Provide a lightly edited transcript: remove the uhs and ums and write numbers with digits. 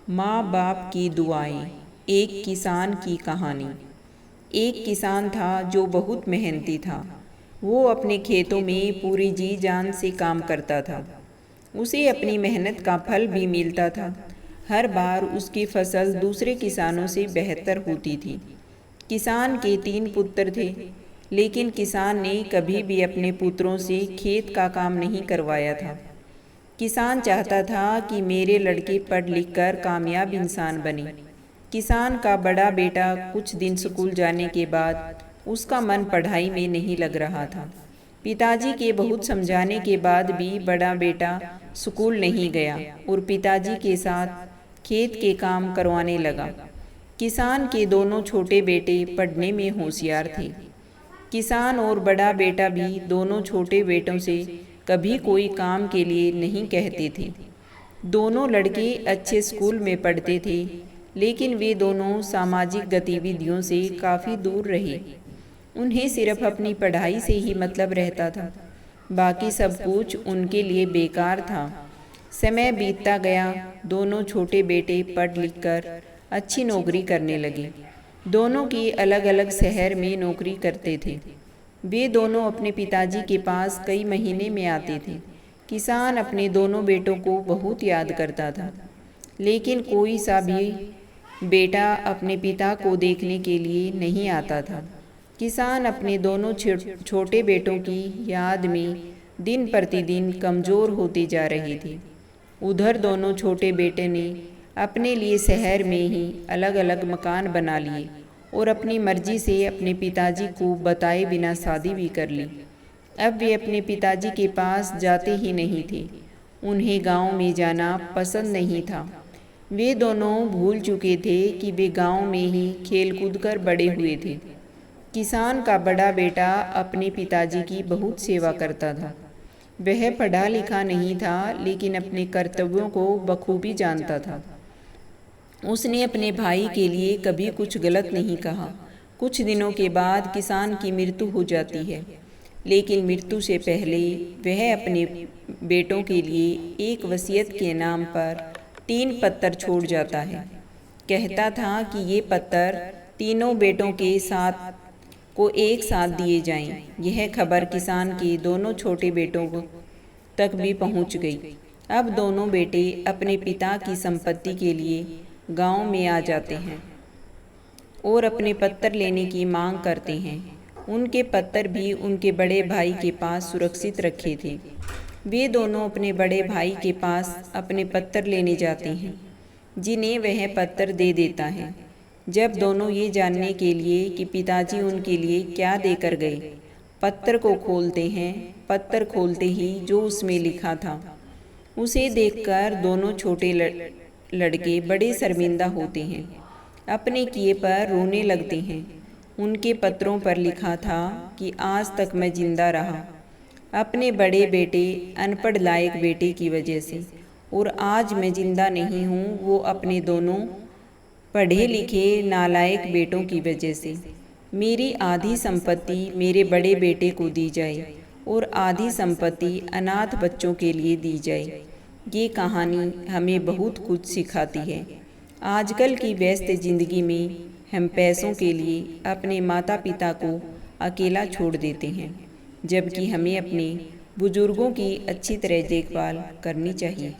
माँ बाप की दुआएं। एक किसान की कहानी। एक किसान था जो बहुत मेहनती था। वो अपने खेतों में पूरी जी जान से काम करता था। उसे अपनी मेहनत का फल भी मिलता था। हर बार उसकी फसल दूसरे किसानों से बेहतर होती थी। किसान के 3 पुत्र थे, लेकिन किसान ने कभी भी अपने पुत्रों से खेत का काम नहीं करवाया था। किसान चाहता था कि मेरे लड़के पढ़ लिख कर कामयाब इंसान बने। किसान का बड़ा बेटा कुछ दिन स्कूल जाने के बाद उसका मन पढ़ाई में नहीं लग रहा था। पिताजी के बहुत समझाने के बाद भी बड़ा बेटा स्कूल नहीं गया और पिताजी के साथ खेत के काम करवाने लगा। किसान के दोनों छोटे बेटे पढ़ने में होशियार थे। किसान और बड़ा बेटा भी दोनों छोटे बेटों से कभी कोई काम के लिए नहीं कहते थे। दोनों लड़के अच्छे स्कूल में पढ़ते थे, लेकिन वे दोनों सामाजिक गतिविधियों से काफ़ी दूर रहे। उन्हें सिर्फ अपनी पढ़ाई से ही मतलब रहता था। बाकी सब कुछ उनके लिए बेकार था। समय बीतता गया। दोनों छोटे बेटे पढ़ लिख कर अच्छी नौकरी करने लगे। दोनों की अलग अलग शहर में नौकरी करते थे। वे दोनों अपने पिताजी के पास कई महीने में आते थे। किसान अपने दोनों बेटों को बहुत याद करता था, लेकिन कोई सा भी बेटा अपने पिता को देखने के लिए नहीं आता था। किसान अपने दोनों छोटे बेटों की याद में दिन प्रतिदिन कमज़ोर होते जा रहे थे। उधर दोनों छोटे बेटे ने अपने लिए शहर में ही अलग अलग मकान बना लिए और अपनी मर्जी से अपने पिताजी को बताए बिना शादी भी कर ली। अब वे अपने पिताजी के पास जाते ही नहीं थे। उन्हें गांव में जाना पसंद नहीं था। वे दोनों भूल चुके थे कि वे गांव में ही खेल कूद कर बड़े हुए थे। किसान का बड़ा बेटा अपने पिताजी की बहुत सेवा करता था। वह पढ़ा लिखा नहीं था, लेकिन अपने कर्तव्यों को बखूबी जानता था। उसने अपने भाई के लिए कभी कुछ गलत नहीं कहा। कुछ दिनों के बाद किसान की मृत्यु हो जाती है, लेकिन मृत्यु से पहले वह अपने बेटों के लिए एक वसीयत के नाम पर 3 पत्थर छोड़ जाता है। कहता था कि ये पत्थर तीनों बेटों के साथ को एक साथ दिए जाएं। यह खबर किसान के दोनों छोटे बेटों तक भी पहुंच गई। अब दोनों बेटे अपने पिता की संपत्ति के लिए गांव में आ जाते हैं और अपने पत्थर लेने की मांग करते हैं। उनके पत्थर भी उनके बड़े भाई के पास सुरक्षित रखे थे। वे दोनों अपने बड़े भाई के पास अपने पत्थर लेने जाते हैं, जिन्हें वह पत्थर दे देता है। जब दोनों ये जानने के लिए कि पिताजी उनके लिए क्या देकर गए, पत्थर को खोलते हैं, पत्थर खोलते ही जो उसमें लिखा था उसे देखकर दोनों छोटे लड़के बड़े शर्मिंदा होते हैं। अपने किए पर रोने लगते हैं। उनके पत्रों पर लिखा था कि आज तक मैं जिंदा रहा अपने बड़े बेटे अनपढ़ लायक बेटे की वजह से, और आज मैं जिंदा नहीं हूँ वो अपने दोनों पढ़े लिखे नालायक बेटों की वजह से। मेरी आधी संपत्ति मेरे बड़े बेटे को दी जाए और आधी संपत्ति अनाथ बच्चों के लिए दी जाए। ये कहानी हमें बहुत कुछ सिखाती है। आजकल की व्यस्त जिंदगी में हम पैसों के लिए अपने माता पिता को अकेला छोड़ देते हैं, जबकि हमें अपने बुजुर्गों की अच्छी तरह देखभाल करनी चाहिए।